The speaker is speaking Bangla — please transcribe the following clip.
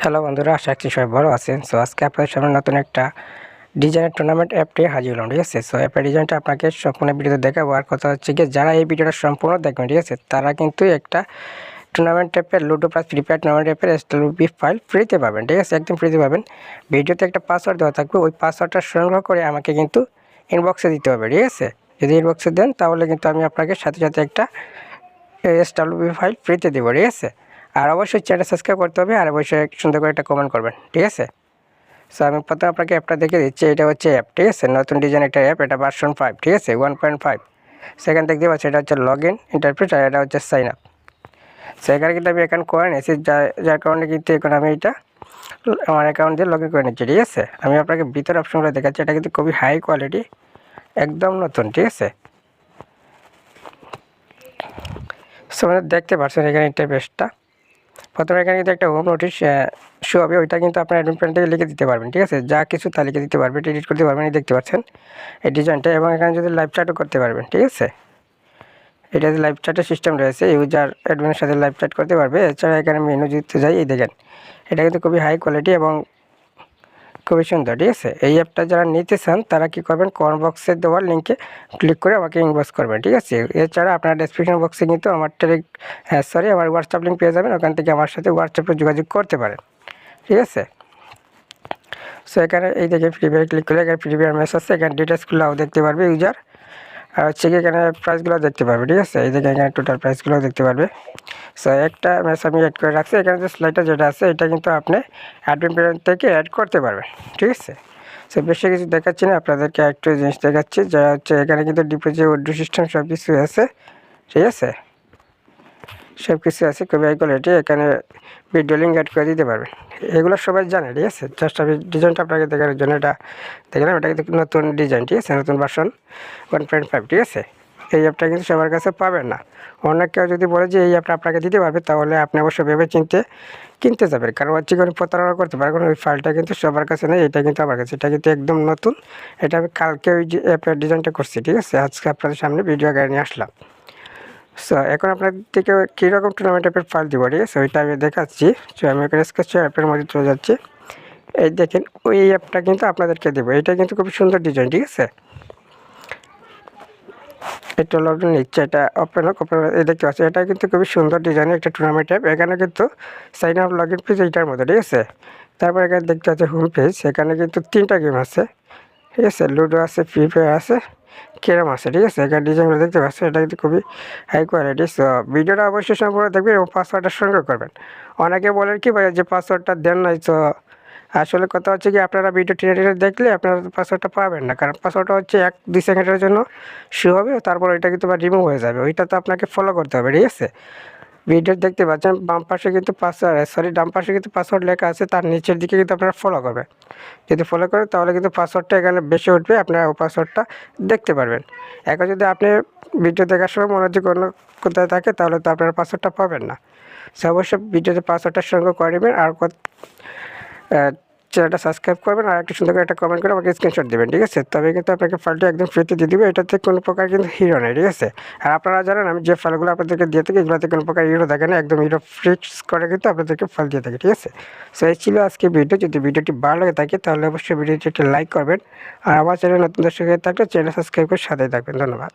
হ্যালো বন্ধুরা, আশা রাখছি সবাই ভালো আছেন। সো আজকে আপনাদের সামনে নতুন একটা ডিজাইনের টুর্নামেন্ট অ্যাপটি হাজির হলাম, ঠিক আছে। সো অ্যাপের ডিজাইনটা আপনাকে সম্পূর্ণ ভিডিওতে দেখাবো। আর কথা হচ্ছে কি, যারা এই ভিডিওটা সম্পূর্ণ দেখবেন, ঠিক আছে, তারা কিন্তু একটা টুর্নামেন্ট অ্যাপের ludo plus free fire tournament অ্যাপের এসএলবি ফাইল ফ্রিতে পাবেন, ঠিক আছে, একদম ফ্রিতে পাবেন। ভিডিওতে একটা পাসওয়ার্ড দেওয়া থাকবে, ওই পাসওয়ার্ডটা সংগ্রহ করে আমাকে কিন্তু ইনবক্সে দিতে হবে, ঠিক আছে। যদি ইনবক্সে দেন তাহলে কিন্তু আমি আপনাকে সাথে সাথে একটা এসডব্লিউপি ফাইল ফ্রিতে দেবো, ঠিক আছে। আর অবশ্যই চ্যানেল সাবস্ক্রাইব করতে হবে, আর অবশ্যই সুন্দর করে একটা কমেন্ট করবেন, ঠিক আছে। সো আমি প্রথমে আপনাকে অ্যাপটা দেখে দিচ্ছি। এটা হচ্ছে অ্যাপ, ঠিক আছে, নতুন ডিজাইন একটা অ্যাপ। এটা ভার্সন 5, ঠিক আছে, 1.5। সেখান থেকে পাচ্ছি এটা হচ্ছে লগ ইন ইন্টারপ্রেট, আর এটা হচ্ছে সাইন আপ। সো এখানে কিন্তু আমি অ্যাকাউন্ট করে নিয়েছি, যার কারণে কিন্তু এখন আমি এটা আমার অ্যাকাউন্ট দিয়ে লগ ইন করে নিচ্ছি, ঠিক আছে। আমি আপনাকে ভিতর অপশনগুলো দেখাচ্ছি। এটা কিন্তু খুবই হাই কোয়ালিটি, একদম নতুন, ঠিক আছে। সো দেখতে পাচ্ছেন এখানে ইন্টারফেসটা। প্রথমে এখানে কিন্তু একটা হোম নোটিশ শো হবে, ওইটা কিন্তু আপনার অ্যাডমিন প্যানেল থেকে লিখে দিতে পারবেন, ঠিক আছে। যা কিছু তা লিখে দিতে পারবেন, এডিট করতে পারবেন, এই দেখতে পাচ্ছেন এই ডিজাইনটা। এবং এখানে যদি লাইভ চ্যাটও করতে পারবেন, ঠিক আছে। এটাতে লাইভ চ্যাটের সিস্টেম রয়েছে, ইউজার অ্যাডমিনের সাথে লাইভ চ্যাট করতে পারবে। এছাড়া এখানে মেনু দিতে যাই, এই দেখেন এটা কিন্তু খুবই হাই কোয়ালিটি এবং খুবই সুন্দর, ঠিক আছে। এই অ্যাপটা যারা নিতে চান তারা কী করবেন, কমেন্ট বক্সে দেওয়ার লিঙ্কে ক্লিক করে আমাকে ইনবক্স করবেন, ঠিক আছে। এছাড়া আপনার ডেসক্রিপশন বক্সে কিন্তু আমার আমার হোয়াটসঅ্যাপ লিঙ্ক পেয়ে যাবেন, ওখান থেকে আমার সাথে হোয়াটসঅ্যাপে যোগাযোগ করতে পারেন, ঠিক আছে। সো এখানে এই দেখে ফ্রি ফায়ার ক্লিক করলে এখানে ফ্রি ফায়ার ম্যাচ আছে, এখানে ডিটেলসগুলোও দেখতে পারবে ইউজার। আর হচ্ছে কি এখানে প্রাইসগুলো দেখতে পারবে, ঠিক আছে। এই দেখে এখানে টোটাল প্রাইসগুলো দেখতে পারবে। সো একটা ম্যাচ আমি অ্যাড করে রাখছি। এখানে যে স্লাইডটা যেটা আছে এটা কিন্তু আপনি অ্যাডমিন প্যানেল থেকে অ্যাড করতে পারবেন, ঠিক আছে। সো বেশি কিছু দেখাচ্ছি না, আপনাদেরকে একটু জিনিস দেখাচ্ছি, যা হচ্ছে এখানে কিন্তু ডিপোজিট উইথড্র সিস্টেম সব কিছু আছে, ঠিক আছে। সব কিছু আছে, খুবই হাই কোয়ালিটি। এখানে ভিডিও লিঙ্ক অ্যাড করে দিতে পারবেন, এগুলো সবাই জানে, ঠিক আছে। জাস্ট আমি ডিজাইনটা আপনাকে দেখানোর জন্য এটা দেখলাম। এটা কিন্তু নতুন ডিজাইন, ঠিক আছে, নতুন ভার্সন 1.5, ঠিক আছে। এই অ্যাপটা কিন্তু সবার কাছে পাবেন না। অনেক কেউ যদি বলে যে এই অ্যাপটা আপনাকে দিতে পারবে, তাহলে আপনি অবশ্যই ভেবে চিনতে কিনতে যাবেন, কারণ হচ্ছে কোনো প্রতারণা করতে পারবেন। ওই ফাইলটা কিন্তু সবার কাছে নেই, এটা কিন্তু আমার কাছে, এটা কিন্তু একদম নতুন। এটা আমি কালকে ওই যে অ্যাপের ডিজাইনটা করছি, ঠিক আছে। আজকে আপনাদের সামনে ভিডিও আকারে নিয়ে আসলাম। সো এখন আপনাদেরকে কীরকম টুর্নামেন্ট অ্যাপের ফাইল দিব, ঠিক আছে, ওইটা আমি দেখাচ্ছি। সো আমি এখানে স্কেচ অ্যাপের মধ্যে চলে যাচ্ছি। এই দেখেন ওই অ্যাপটা কিন্তু আপনাদেরকে দেবো। এটা কিন্তু খুব সুন্দর ডিজাইন, ঠিক আছে। এটা লগ ইন নিচ্ছে, এটা ওপেন হোক, ওপেন এই দেখতে পাচ্ছি। এটা কিন্তু খুবই সুন্দর ডিজাইনের একটা টুর্নামেন্ট অ্যাপ। এখানে কিন্তু sign up log in page এইটার মধ্যে, ঠিক আছে। তারপর এখানে দেখতে পাচ্ছি হোম পেজ, এখানে কিন্তু 3টা গেম আছে, ঠিক আছে। লুডো আছে, ফ্রি ফায়ার আছে, ক্যারাম আছে, ঠিক আছে। এখানে ডিজাইনগুলো দেখতে পাচ্ছি, এটা কিন্তু খুবই হাই কোয়ালিটি। সো ভিডিওটা অবশ্যই সম্পূর্ণ দেখবেন এবং পাসওয়ার্ডটা সংগ্রহ করবেন। অনেকে বলেন কি ভাই যে পাসওয়ার্ডটা দেন নাই, তো আসলে কথা হচ্ছে কি, আপনারা ভিডিও টেনে টেনে দেখলে আপনারা পাসওয়ার্ডটা পাবেন না, কারণ পাসওয়ার্ডটা হচ্ছে 1-2 সেকেন্ডের জন্য শো হবে, তারপর ওইটা কিন্তু রিমুভ হয়ে যাবে। ওইটা তো আপনাকে ফলো করতে হবে, ঠিক আছে। ভিডিও দেখতে পাচ্ছেন বাম পাশে কিন্তু ডান পাশে কিন্তু পাসওয়ার্ড লেখা আছে, তার নিচের দিকে কিন্তু আপনারা ফলো করবেন। যদি ফলো করেন তাহলে কিন্তু পাসওয়ার্ডটা এখানে বেশি উঠবে, আপনারা ওই পাসওয়ার্ডটা দেখতে পারবেন। এখন যদি আপনি ভিডিও দেখার সময় মনোযোগ অন্য কোথায় থাকে, তাহলে তো আপনারা পাসওয়ার্ডটা পাবেন না। সো অবশ্যই ভিডিওতে পাসওয়ার্ডটা সংগ্রহ করে নেবেন, আর চ্যানেলটা সাবস্ক্রাইব করবেন, আর একটা সুন্দর করে একটা কমেন্ট করে আমাকে স্ক্রিনশট দেবেন, ঠিক আছে। তবে কিন্তু আপনাকে ফাইলটা একদম ফ্রিতে দিয়ে দেবে, এটাতে কোনো প্রকার কিন্তু হিরো নেই, ঠিক আছে। আর আপনারা জানেন আমি যে ফাইলগুলো আপনাদেরকে দিয়ে থাকি, এগুলোতে কোনো প্রকার হিরো থাকে না, একদম হিরো ফিক্স করে কিন্তু আপনাদেরকে ফাইল দিয়ে থাকি, ঠিক আছে। সো এই ছিল আজকে ভিডিও। যদি ভিডিওটি ভালো লাগে থাকে তাহলে অবশ্যই ভিডিওটি একটা লাইক করবেন, আর আমার চ্যানেল নতুন দর্শক হয়ে থাকলে চ্যানেল সাবস্ক্রাইব করে সাথেই থাকবেন। ধন্যবাদ।